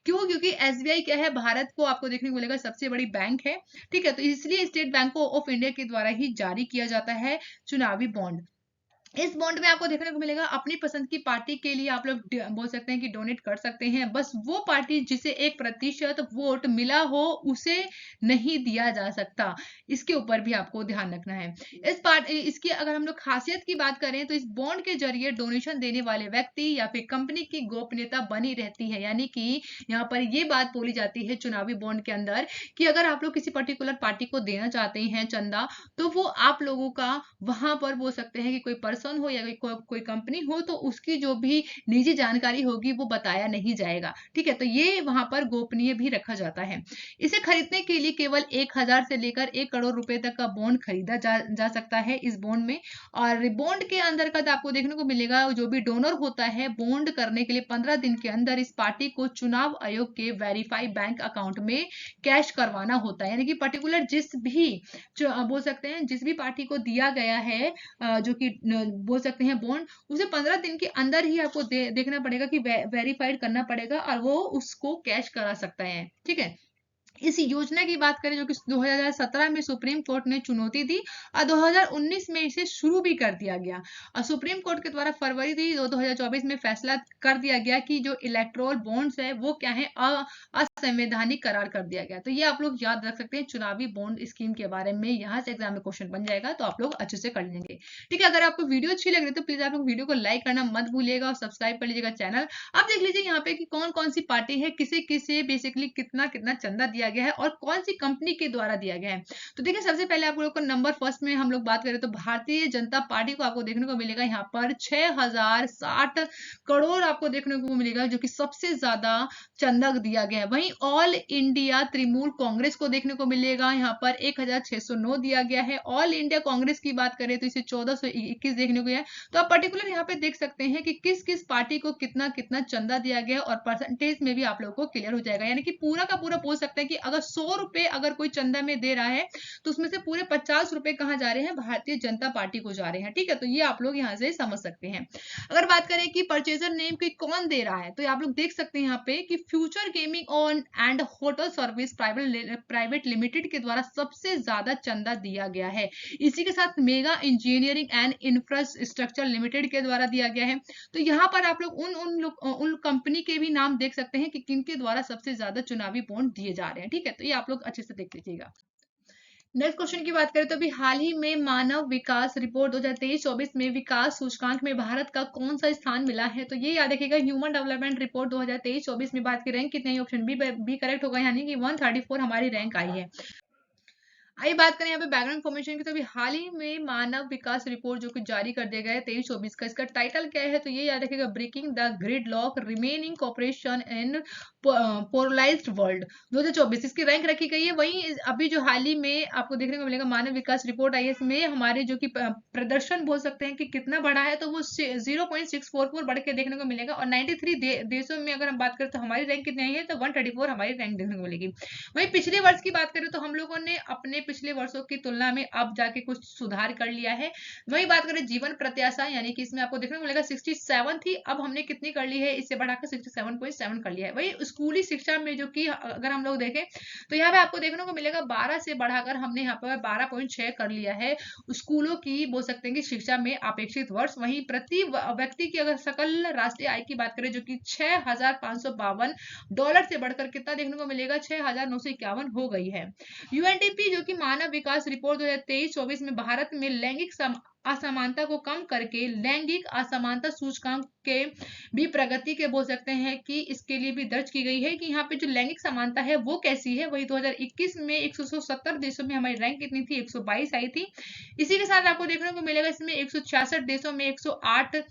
क्यों? क्योंकि एसबीआई क्या है, भारत को आपको देखने को मिलेगा सबसे बड़ी बैंक है, ठीक है। तो इसलिए स्टेट बैंक ऑफ इंडिया के द्वारा ही जारी किया जाता है चुनावी बॉन्ड। इस बॉन्ड में आपको देखने को मिलेगा अपनी पसंद की पार्टी के लिए आप लोग बोल सकते हैं कि डोनेट कर सकते हैं, बस वो पार्टी जिसे 1% वोट मिला हो उसे नहीं दिया जा सकता, इसके ऊपर भी आपको ध्यान रखना है। इसकी अगर हम लोग खासियत की बात करें तो इस बॉन्ड के जरिए डोनेशन देने वाले व्यक्ति या फिर कंपनी की गोपनीयता बनी रहती है, यानी कि यहाँ पर ये बात बोली जाती है चुनावी बॉन्ड के अंदर कि अगर आप लोग किसी पर्टिकुलर पार्टी को देना चाहते हैं चंदा, तो वो आप लोगों का वहां पर बोल सकते हैं कि कोई पर्सन हो या कोई कंपनी हो, तो उसकी जो भी निजी जानकारी होगी वो बताया नहीं जाएगा, ठीक है। तो ये वहां पर गोपनीय भी रखा जाता है। इसे खरीदने के लिए केवल 1000 से लेकर 1 करोड़ रुपए तक का बॉन्ड खरीदा जा सकता है इस बॉन्ड में। और बॉन्ड के अंदर का आपको देखने को मिलेगा जो भी डोनर होता है बॉन्ड करने के लिए 15 दिन के अंदर इस पार्टी को चुनाव आयोग के वेरीफाई बैंक अकाउंट में कैश करवाना होता है, यानी कि पर्टिकुलर जिस भी बोल सकते हैं जिस भी पार्टी को दिया गया है जो कि बोल सकते हैं बॉन्ड, उसे 15 दिन के अंदर ही आपको देखना पड़ेगा कि वेरीफाइड करना पड़ेगा और वो उसको कैश करा सकता है, ठीक है। इस योजना की बात करें जो कि 2017 में सुप्रीम कोर्ट ने चुनौती दी और 2019 में इसे शुरू भी कर दिया गया और सुप्रीम कोर्ट के द्वारा फरवरी 2024 में फैसला कर दिया गया कि जो इलेक्टोरल बॉन्ड्स है वो क्या है, असंवैधानिक करार कर दिया गया। तो ये आप लोग याद रख सकते हैं चुनावी बॉन्ड स्कीम के बारे में, यहाँ से एग्जाम में क्वेश्चन बन जाएगा, तो आप लोग अच्छे से कर लेंगे। ठीक है, अगर आपको वीडियो अच्छी लग रही है तो प्लीज आप लोग वीडियो को लाइक करना मत भूलिएगा और सब्सक्राइब कर लीजिएगा चैनल। आप देख लीजिए यहाँ पे कि कौन कौन सी पार्टी है, किसे किसे बेसिकली कितना कितना चंदा दिया गया है और कौन सी कंपनी के द्वारा दिया गया है। तो देखिए सबसे पहले आप लोग को नंबर फर्स्ट में हम लोग बात करें तो भारतीय जनता पार्टी को आपको देखने को मिलेगा यहाँ पर 6060 करोड़ आपको देखने को मिलेगा, जो कि सबसे ज्यादा चंदा दिया गया है। वहीं ऑल इंडिया तृणमूल कांग्रेस को देखने को मिलेगा यहाँ पर 1609 दिया गया है। ऑल इंडिया कांग्रेस की बात करें तो इसे 1421 देखने को गया। तो आप पर्टिकुलर यहाँ पे देख सकते हैं कि किस किस पार्टी को कितना कितना चंदा दिया गया और परसेंटेज में भी आप लोगों को क्लियर हो जाएगा। यानी कि पूरा का पूरा बोल सकते हैं कि अगर 100 रुपए अगर कोई चंदा में दे रहा है तो उसमें से पूरे 50 रुपए कहाँ जा रहे हैं, भारतीय जनता पार्टी को जा रहे हैं। ठीक है, तो ये आप लोग यहाँ से समझ सकते हैं। अगर बात करें कि परचेजर नेम की कौन दे रहा है तो आप लोग देख सकते हैं यहाँ पे कि future gaming on and hotel service private limited के द्वारा सबसे ज्यादा चंदा दिया गया है। इसी के साथ mega engineering and infrastructure limited के द्वारा दिया गया है। तो यहाँ पर आप लोग उन कंपनी के भी नाम देख सकते हैं कि किनके द्वारा सबसे ज्यादा चुनावी बॉन्ड दिए जा रहे हैं। ठीक है, तो ये आप लोग अच्छे से देख लीजिएगा। नेक्स्ट क्वेश्चन की बात करें तो अभी हाल ही में मानव विकास रिपोर्ट 2023-24 में विकास सूचकांक में भारत का कौन सा स्थान मिला है, तो ये याद रखिएगा ह्यूमन डेवलपमेंट रिपोर्ट 2023-24 में बात की रैंक कितनी, ऑप्शन बी करेक्ट होगा, यानी कि 134 हमारी रैंक आई है। आइए बात करें यहाँ पे बैकग्राउंड इन्फॉर्मेशन की, तो अभी हाल ही में मानव विकास रिपोर्ट जो कि जारी कर दिया गया है 23-24 का, इसका टाइटल क्या है, तो ये याद रखिएगा breaking the gridlock reimagining cooperation in polarised world 2024, इसकी रैंक रखी गई है। वहीं अभी जो हाल ही में आपको देखने को मिलेगा मानव विकास रिपोर्ट आई है, इसमें हमारे जो कि प्रदर्शन बोल सकते हैं कि कितना बढ़ा है, तो वो 0.644 बढ़ के देखने को मिलेगा और 93 देशों में अगर हम बात करें तो हमारी रैंक कितनी आई है, तो 134 हमारी रैंक देखने को मिलेगी। वहीं पिछले वर्ष की बात करें तो हम लोगों ने अपने पिछले वर्षों की तुलना में अब जाके कुछ सुधार कर लिया है। वही बात करें जीवन प्रत्याशा, यानी कि इसमें आपको देखने को मिलेगा 67 थी, अब हमने कितनी कर ली है, इससे बढ़ाकर 67.7 कर लिया है। वही स्कूली शिक्षा में जो कि अगर हम लोग देखें तो यहाँ पे आपको देखने को मिलेगा 12 से बढ़ाकर हमने यहाँ पर 12.6 कर लिया है स्कूलों की बोल सकते हैं कि शिक्षा में अपेक्षित वर्ष। वहीं प्रति व्यक्ति की अगर सकल राष्ट्रीय आय की बात करें जो कि $6,552 से बढ़कर कितना देखने को मिलेगा, 6,951 हो गई है। यूएनडीपी जो कि मानव विकास रिपोर्ट 2023-24 में भारत में लैंगिक असमानता को कम करके लैंगिक असमानता सूचकांक के भी प्रगति के बोल सकते हैं कि इसके लिए भी दर्ज की गई है कि यहाँ पे जो लैंगिक समानता है वो कैसी है। वही 2021 में 170 देशों में हमारी रैंक कितनी थी, 122 आई थी। इसी के साथ आपको देखने को मिलेगा इसमें 166 देशों में 108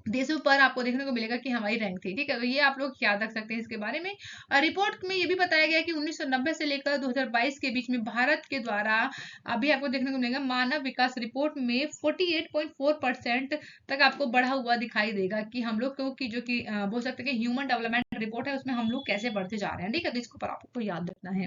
देशों पर आपको देखने को मिलेगा कि हमारी रैंक थी। ठीक है, तो ये आप लोग याद रख सकते हैं इसके बारे में। रिपोर्ट में ये भी बताया गया कि 1990 से लेकर 2022 के बीच में भारत के द्वारा अभी आपको देखने को मिलेगा मानव विकास रिपोर्ट में 48.4% तक आपको बढ़ा हुआ दिखाई देगा कि हम लोग की जो कि बोल सकते हैं कि ह्यूमन डेवलपमेंट रिपोर्ट है उसमें हम लोग कैसे बढ़ते जा रहे हैं। ठीक है, तो इसको पर आपको याद रखना है।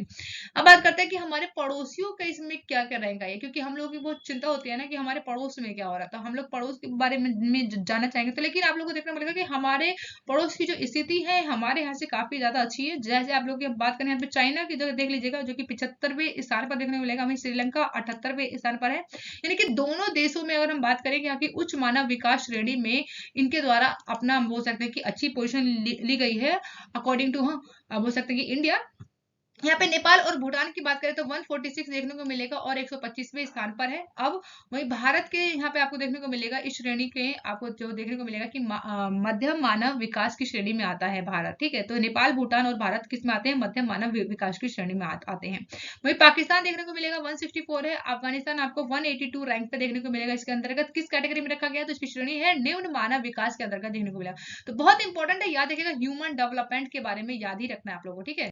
अब बात करते हैं कि हमारे पड़ोसियों का इसमें क्या क्या रैंक है, क्योंकि हम लोगों की बहुत चिंता होती है ना कि हमारे पड़ोस में क्या हो रहा है, तो हम लोग पड़ोस के बारे में जानना चाहेंगे। तो लेकिन आप लोगों को देखना पड़ेगा कि हमारे पड़ोस की जो स्थिति है हमारे यहाँ से काफी ज्यादा अच्छी है। जैसे आप लोग की बात करें यहाँ पे चाइना की जगह देख लीजिएगा जो कि 75वें स्थान पर देखने को मिलेगा, वहीं श्रीलंका 78वें स्थान पर है। यानी कि दोनों देशों में अगर हम बात करें कि यहाँ की उच्च मानव विकास श्रेणी में इनके द्वारा अपना बोल सकते हैं कि अच्छी पोजीशन ली गई है अकॉर्डिंग टू बोल सकते हैं कि इंडिया। यहाँ पे नेपाल और भूटान की बात करें तो 146 देखने को मिलेगा और 125वें स्थान पर है। अब वही भारत के यहाँ पे आपको देखने को मिलेगा इस श्रेणी के आपको जो देखने को मिलेगा कि मध्यम मानव विकास की श्रेणी में आता है भारत। ठीक है, तो नेपाल भूटान और भारत किस में आते हैं, मध्यम मानव विकास की श्रेणी में आते हैं। वही पाकिस्तान देखने को मिलेगा 164 है। अफगानिस्तान आपको 182 रैंक पे देखने को मिलेगा। इसके अंतर्गत किस कैटेगरी में रखा गया, तो इसकी श्रेणी है निम्न मानव विकास के अंतर्गत देखने को मिलेगा। तो बहुत इंपॉर्टेंट है, याद रखिएगा ह्यूमन डेवलपमेंट के बारे में याद ही रखना है आप लोगों को। ठीक है,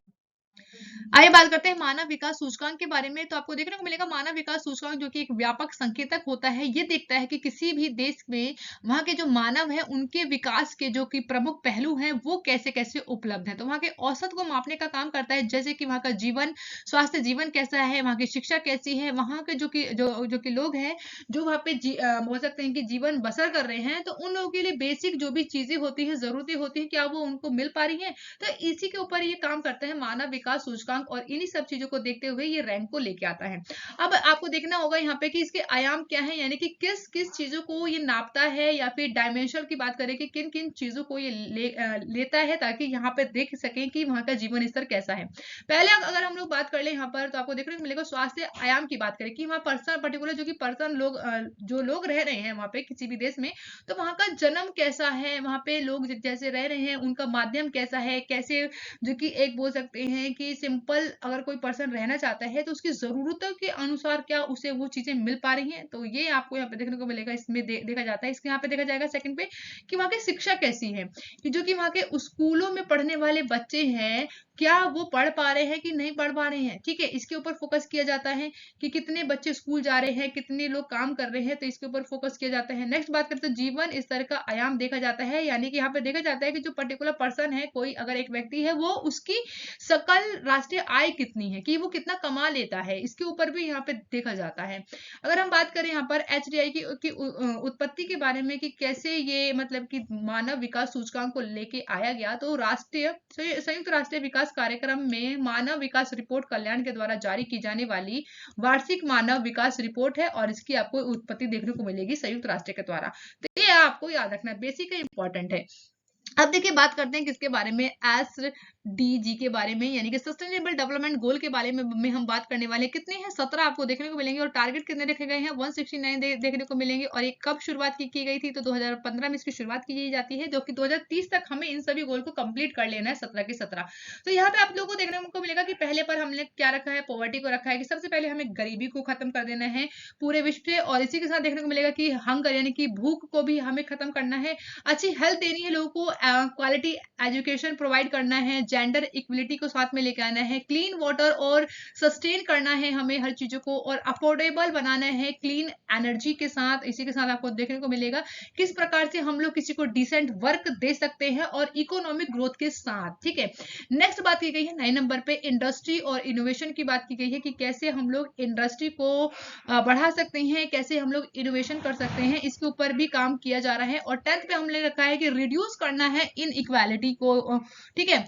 आइए बात करते हैं मानव विकास सूचकांक के बारे में। तो आपको देखने को मिलेगा मानव विकास सूचकांक जो कि एक व्यापक संकेतक होता है, ये देखता है कि किसी भी देश में वहां के जो मानव है उनके विकास के जो कि प्रमुख पहलू हैं वो कैसे कैसे उपलब्ध हैं। तो वहां के औसत को मापने का काम करता है, जैसे कि वहां का जीवन स्वास्थ्य जीवन कैसा है, वहां की शिक्षा कैसी है, वहां के जो कि लोग हैं जो वहां पे बोल सकते हैं कि जीवन बसर कर रहे हैं, तो उन लोगों के लिए बेसिक जो भी चीजें होती है जरूरतें होती है क्या वो उनको मिल पा रही है। तो इसी के ऊपर ये काम करता है मानव विकास सूचकांक और इन्हीं सब चीजों को देखते हुए ये रैंक को लेके आता है। अब आपको देखना होगा यहाँ पे कि इसके आयाम क्या है, यानी कि किस किस चीजों को ये नापता है, या फिर डायमेंशन की बात करें कि किन किन चीजों को ये लेता है, ताकि यहाँ पे देख सकें कि वहां का जीवन स्तर कैसा है। पहले अगर हम लोग बात कर ले यहाँ पर, तो आपको देखने को मिलेगा स्वास्थ्य आयाम की बात करें कि वहाँ पर्सन पर्टिकुलर जो कि पर्सन लोग जो लोग रह रहे हैं वहाँ पे किसी भी देश में, तो वहाँ का जन्म कैसा है, वहाँ पे लोग जैसे रह रहे हैं उनका माध्यम कैसा है, कैसे, जो कि एक बोल सकते हैं कि सिंपल अगर कोई पर्सन रहना चाहता है तो उसकी जरूरतों के अनुसार क्या उसे वो चीजें मिल पा रही हैं, तो ये आपको यहाँ पे देखने को मिलेगा। इसमें देखा जाता है, इसके यहाँ पे देखा जाएगा सेकंड पे कि वहाँ की शिक्षा कैसी है, कि जो कि वहाँ के स्कूलों में पढ़ने वाले बच्चे हैं क्या वो पढ़ पा रहे हैं कि नहीं पढ़ पा रहे हैं। ठीक है, इसके ऊपर फोकस किया जाता है कि कितने बच्चे स्कूल जा रहे हैं, कितने लोग काम कर रहे हैं, तो इसके ऊपर फोकस किया जाता है। नेक्स्ट बात करते हैं जीवन स्तर का आयाम देखा जाता है, यानी कि यहाँ पे देखा जाता है कि जो पर्टिकुलर पर्सन है, कोई अगर एक व्यक्ति है, वो उसकी सकल राष्ट्रीय आय कितनी है, कि वो कितना कमा लेता है, इसके ऊपर भी यहाँ पे देखा जाता है। अगर हम बात करें यहाँ पर HDI की उत्पत्ति के बारे में कि कैसे ये मतलब कि मानव विकास सूचकांक को लेके आया गया, तो राष्ट्रीय संयुक्त राष्ट्रीय विकास कार्यक्रम में मानव विकास रिपोर्ट कल्याण के द्वारा जारी की जाने वाली वार्षिक मानव विकास रिपोर्ट है, और इसकी आपको उत्पत्ति देखने को मिलेगी संयुक्त राष्ट्र के द्वारा। तो ये आपको याद रखना, बेसिक इंपॉर्टेंट है। अब देखिए बात करते हैं किसके बारे में, SDG के बारे में, यानी कि सस्टेनेबल डेवलपमेंट गोल के बारे में हम बात करने वाले। कितने हैं, 17 आपको देखने को मिलेंगे, और टारगेट कितने रखे गए हैं, 169 देखने को मिलेंगे। और ये कब शुरुआत की गई थी, तो 2015 में इसकी शुरुआत की जाती है, जो कि 2030 तक हमें इन सभी गोल को कंप्लीट कर लेना है, 17 के 17। तो यहाँ पे आप लोगों को देखने को मिलेगा कि पहले पर हमने क्या रखा है, पॉवर्टी को रखा है कि सबसे पहले हमें गरीबी को खत्म कर देना है पूरे विश्व से, और इसी के साथ देखने को मिलेगा कि हंगर यानी कि भूख को भी हमें खत्म करना है, अच्छी हेल्थ देनी है लोगों को, क्वालिटी एजुकेशन प्रोवाइड करना है, जेंडर इक्वलिटी को साथ में लेकर आना है, क्लीन वाटर और सस्टेन करना है हमें हर चीजों को, और अफोर्डेबल बनाना है क्लीन एनर्जी के साथ। इसी के साथ आपको देखने को मिलेगा किस प्रकार से हम लोग किसी को डिसेंट वर्क दे सकते हैं और इकोनॉमिक ग्रोथ के साथ। ठीक है, नेक्स्ट बात की गई है 9 नंबर पे इंडस्ट्री और इनोवेशन की बात की गई है कि कैसे हम लोग इंडस्ट्री को बढ़ा सकते हैं, कैसे हम लोग इनोवेशन कर सकते हैं, इसके ऊपर भी काम किया जा रहा है। और 10th पे हमने रखा है कि रिड्यूस करना है इन इक्वालिटी को। ठीक है,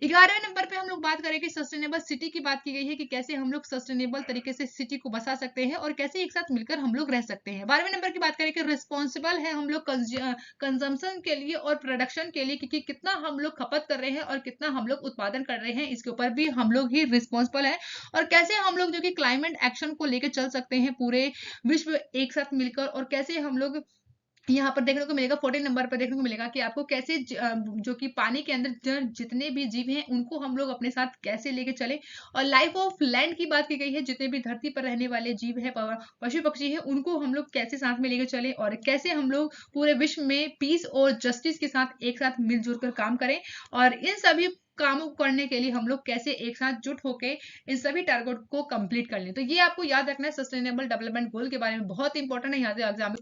11वें नंबर पे हम लोग बात करें कि सस्टेनेबल सिटी की बात की गई है कि कैसे हम लोग सस्टेनेबल तरीके से सिटी को बसा सकते हैं और कैसे एक साथ मिलकर हम लोग रह सकते हैं। 12वें नंबर की बात करें कि रिस्पॉन्सिबल है हम लोग कंजम्पशन के लिए और प्रोडक्शन के लिए, क्योंकि कितना हम लोग खपत कर रहे हैं और कितना हम लोग उत्पादन कर रहे हैं, इसके ऊपर भी हम लोग ही रिस्पॉन्सिबल है। और कैसे हम लोग जो कि क्लाइमेट एक्शन को लेकर चल सकते हैं पूरे विश्व एक साथ मिलकर, और कैसे हम लोग यहाँ पर देखने को मिलेगा 14 नंबर पर देखने को मिलेगा कि आपको कैसे जो कि पानी के अंदर जितने भी जीव हैं उनको हम लोग अपने साथ कैसे लेके चले। और लाइफ ऑफ लैंड की बात की गई है, जितने भी धरती पर रहने वाले जीव है, पशु पक्षी है, उनको हम लोग कैसे साथ में लेके चले, और कैसे हम लोग पूरे विश्व में पीस और जस्टिस के साथ एक साथ मिलजुल कर काम करें, और इन सभी कामों को करने के लिए हम लोग कैसे एक साथ जुट होके इन सभी टारगेट को कंप्लीट कर लें। तो ये आपको याद रखना है सस्टेनेबल डेवलपमेंट गोल के बारे में, बहुत इंपॉर्टेंट है यहाँ से एग्जाम।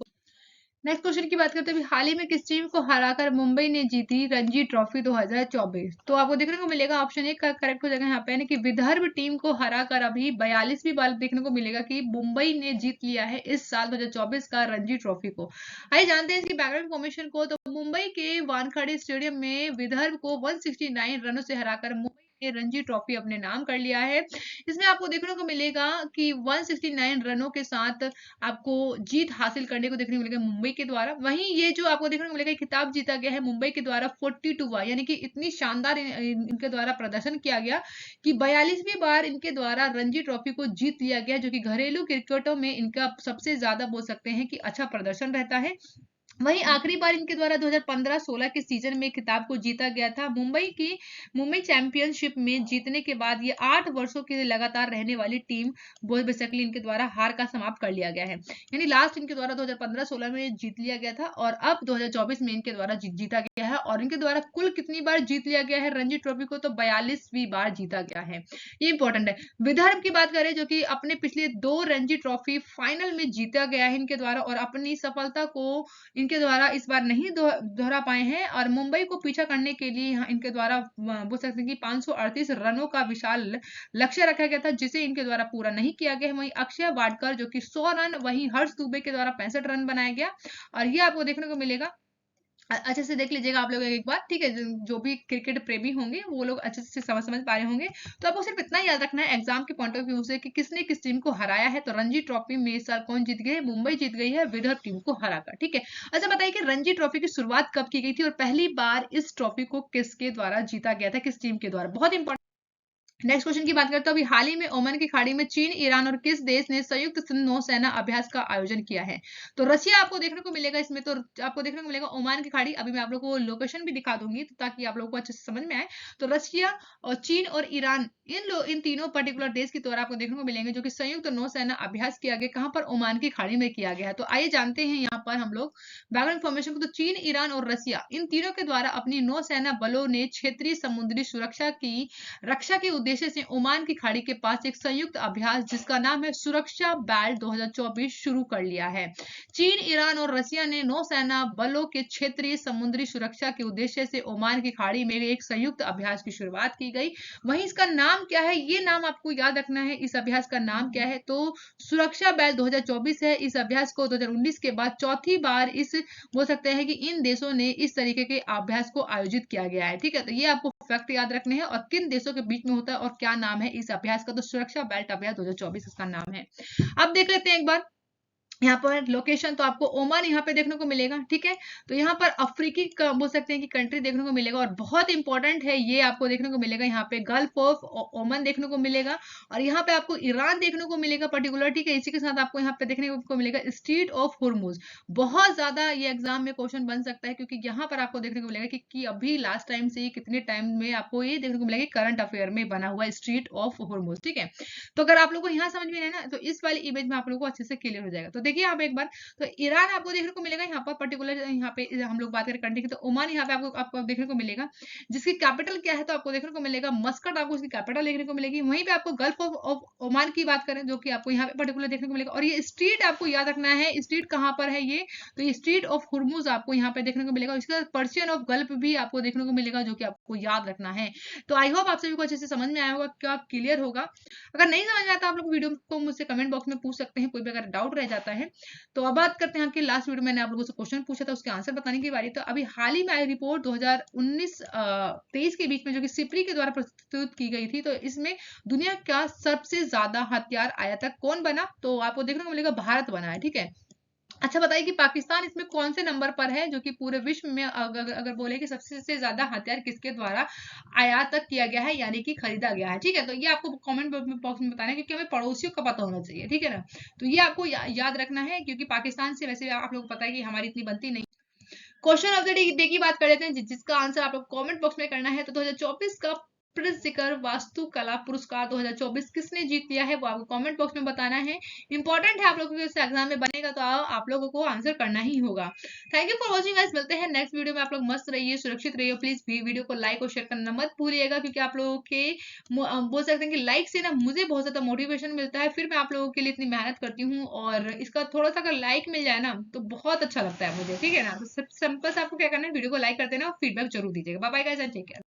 नेक्स्ट क्वेश्चन की बात करते हैं, हाल ही में किस टीम को हराकर मुंबई ने जीती रणजी ट्रॉफी 2024? तो आपको देखने को मिलेगा ऑप्शन एक का करेक्ट हो जाएगा यहाँ पे, यानी कि विदर्भ टीम को हराकर अभी 42वीं बार देखने को मिलेगा कि मुंबई ने जीत लिया है इस साल 2024 का रणजी ट्रॉफी को। आइए जानते हैं इसकी बैकग्राउंड इन्फॉर्मेशन को। तो मुंबई के वानखेड़े स्टेडियम में विदर्भ को 169 रनों से हराकर मुंबई ने रणजी ट्रॉफी अपने नाम कर लिया है। इसमें आपको देखने को मिलेगा कि 169 रनों के साथ आपको जीत हासिल करने को देखने को मिलेगा मुंबई के द्वारा। वहीं ये जो आपको देखने को मिलेगा खिताब जीता गया है मुंबई के द्वारा 42 बार, यानी कि इतनी शानदार इनके द्वारा प्रदर्शन किया गया कि 42वीं बार इनके द्वारा रणजी ट्रॉफी को जीत लिया गया, जो कि घरेलू क्रिकेटों में इनका सबसे ज्यादा बोल सकते हैं कि अच्छा प्रदर्शन रहता है। वहीं आखिरी बार इनके द्वारा 2015-16 के सीजन में खिताब को जीता गया था। मुंबई चैंपियनशिप में जीतने के बाद ये 8 वर्षों के लिए लगातार रहने वाली टीम बेसिकली इनके द्वारा हार का समाप्त कर लिया गया है, यानी लास्ट इनके द्वारा 2015-16 में जीत लिया गया था, और अब 2024 में इनके द्वारा जीता गया है। और इनके द्वारा कुल कितनी बार जीत लिया गया है रणजी ट्रॉफी को, तो 42वीं बार जीता गया है। ये इंपॉर्टेंट है। विदर्भ की बात करें जो कि अपने पिछले 2 रणजी ट्रॉफी फाइनल में जीता गया है इनके द्वारा, और अपनी सफलता को इनके द्वारा इस बार नहीं दोहरा पाए हैं, और मुंबई को पीछा करने के लिए यहाँ इनके द्वारा बोल सकते हैं कि 538 रनों का विशाल लक्ष्य रखा गया था, जिसे इनके द्वारा पूरा नहीं किया गया है। वहीं अक्षय वाडकर जो कि 100 रन, वहीं हर्ष दुबे के द्वारा 65 रन बनाया गया, और ये आपको देखने को मिलेगा अच्छे से देख लीजिएगा आप लोग एक बार, ठीक है। जो भी क्रिकेट प्रेमी होंगे वो लोग अच्छे से समझ पा रहे होंगे। तो आपको सिर्फ इतना याद रखना है एग्जाम के पॉइंट ऑफ व्यू से कि किसने किस टीम को हराया है। तो रणजी ट्रॉफी में इस साल कौन जीत गए? मुंबई जीत गई है विदर्भ टीम को हराकर, ठीक है। अच्छा बताइए कि रणजी ट्रॉफी की शुरुआत कब की गई थी और पहली बार इस ट्रॉफी को किसके द्वारा जीता गया था, किस टीम के द्वारा? बहुत इंपॉर्टेंट। नेक्स्ट क्वेश्चन की बात करते हैं। अभी हाल ही में ओमान की खाड़ी में चीन, ईरान और किस देश ने संयुक्त नौसेना अभ्यास का आयोजन किया है? तो रशिया आपको देखने को मिलेगा इसमें। तो आपको देखने को मिलेगा ओमान की खाड़ी। अभी मैं आप लोगों को लोकेशन भी दिखा दूंगी ताकि आप लोगों को अच्छे से समझ में आए। तो रशिया और चीन और ईरान, इन तीनों पर्टिकुलर देश के द्वारा आपको देखने को मिलेंगे जो कि संयुक्त नौसेना अभ्यास किया गया। कहां पर? ओमान की खाड़ी में किया गया है। तो आइए जानते हैं यहाँ पर हम लोग बैकग्राउंड इन्फॉर्मेशन को। तो चीन, ईरान और रशिया, इन तीनों के द्वारा अपनी नौसेना बलों ने क्षेत्रीय समुद्री सुरक्षा की रक्षा के उद्देश्य से ओमान की खाड़ी के पास एक संयुक्त अभ्यास जिसका नाम है सुरक्षा बैल 2024 शुरू कर लिया है। चीन, ईरान और रशिया ने नौसेना बलों के क्षेत्रीय समुद्री सुरक्षा के उद्देश्य से ओमान की खाड़ी में एक संयुक्त अभ्यास की शुरुआत की गई। वहीं इसका नाम क्या है, ये नाम आपको याद रखना है। इस अभ्यास का नाम क्या है? तो सुरक्षा बैल 2024 है। इस अभ्यास को 2019 के बाद चौथी बार इस बोल सकते हैं कि इन देशों ने इस तरीके के अभ्यास को आयोजित किया गया है, ठीक है। तो ये आपको फैक्ट याद रखने हैं और किन देशों के बीच में होता है और क्या नाम है इस अभ्यास का। तो सुरक्षा बेल्ट अभ्यास 2024 इसका नाम है। अब देख लेते हैं एक बार यहाँ पर लोकेशन। तो आपको ओमान यहाँ पे देखने को मिलेगा, ठीक है। तो यहाँ पर अफ्रीकी बोल सकते हैं कि कंट्री देखने को मिलेगा और बहुत इंपॉर्टेंट है ये। आपको देखने को मिलेगा यहाँ पे गल्फ ऑफ ओमान देखने को मिलेगा और यहाँ पे आपको ईरान देखने को मिलेगा पर्टिकुलर, ठीक है। इसी के साथ आपको यहाँ पे देखने को मिलेगा स्ट्रेट ऑफ हुर्मुज। बहुत ज्यादा ये एग्जाम में क्वेश्चन बन सकता है क्योंकि यहाँ पर आपको देखने को मिलेगा कि अभी लास्ट टाइम से कितने टाइम में आपको ये देखने को मिलेगा करंट अफेयर में बना हुआ स्ट्रेट ऑफ हुर्मुज, ठीक है। तो अगर आप लोग को यहाँ समझ में आए ना तो इस वाली इमेज में आप लोगों को अच्छे से क्लियर हो जाएगा। तो देखिए आप एक बार, तो ईरान आपको देखने को मिलेगा यहाँ पर पर्टिकुलर। यहाँ पे हम लोग बात करें कंट्री की तो ओमान यहाँ पे आपको देखने को मिलेगा जिसकी कैपिटल क्या है? तो आपको देखने को मिलेगा मस्कट, आपको इसकी कैपिटल देखने को मिलेगी। वहीं पे आपको गल्फ ऑफ ओमान की बात करें जो कि आपको यहाँ पे पर्टिकुलर देखने को मिलेगा। और ये स्ट्रीट आपको याद रखना है, स्ट्रीट कहाँ पर है ये? तो ये स्ट्रीट ऑफ हुर्मुज आपको यहाँ पे देखने को मिलेगा। इसके बाद पर्शियन ऑफ गल्फ भी आपको देखने को मिलेगा जो कि आपको याद रखना है। तो आई होप आप सभी को अच्छे से समझ में आया होगा, क्या क्लियर होगा। अगर नहीं समझ में आता आप लोग वीडियो को मुझसे कमेंट बॉक्स में पूछ सकते हैं, कोई भी अगर डाउट रह जाता है। तो अब बात करते हैं कि लास्ट वीडियो मैंने आप लोगों से क्वेश्चन पूछा था उसके आंसर बताने की बारी। तो अभी हाल ही में आई रिपोर्ट 2019-23 के बीच में जो कि सिप्री के द्वारा प्रस्तुत की गई थी। तो इसमें दुनिया का सबसे ज्यादा हथियार आयातक कौन बना? तो आपको देखने को मिलेगा भारत बना है, ठीक है। अच्छा बताइए कि पाकिस्तान इसमें कौन से नंबर पर है जो कि पूरे विश्व में अगर बोले कि सबसे ज्यादा हथियार किसके द्वारा आयात तक किया गया है यानी कि खरीदा गया है, ठीक है। तो ये आपको कमेंट बॉक्स में बताना है क्योंकि हमें पड़ोसियों का पता होना चाहिए, ठीक है ना। तो ये आपको याद रखना है क्योंकि पाकिस्तान से वैसे आप लोग को पता है कि हमारी इतनी बनती नहीं। क्वेश्चन ऑफ द डे की बात कर लेते हैं जिसका आंसर आप लोग कमेंट बॉक्स में करना है। तो 2024 का प्रिज्कर वास्तुकला पुरस्कार 2024 किसने जीत लिया है वो आपको कमेंट बॉक्स में बताना है। इंपॉर्टेंट है आप लोगों के एग्जाम में बनेगा तो आप लोगों को आंसर करना ही होगा। Thank you for watching guys, मिलते हैं नेक्स्ट वीडियो में। आप लोग मस्त रहिए, सुरक्षित रहिए। प्लीज वीडियो को लाइक और शेयर करना मत भूलिएगा क्योंकि आप लोगों के बोल सकते हैं कि लाइक से ना मुझे बहुत ज्यादा मोटिवेशन मिलता है, फिर मैं आप लोगों के लिए इतनी मेहनत करती हूँ और इसका थोड़ा सा अगर लाइक मिल जाए ना तो बहुत अच्छा लगता है मुझे, ठीक है ना। तो सिंपल से आपको क्या करना है, वीडियो को लाइक कर देना और फीडबैक जरूर दीजिएगा। Bye bye guys and take care.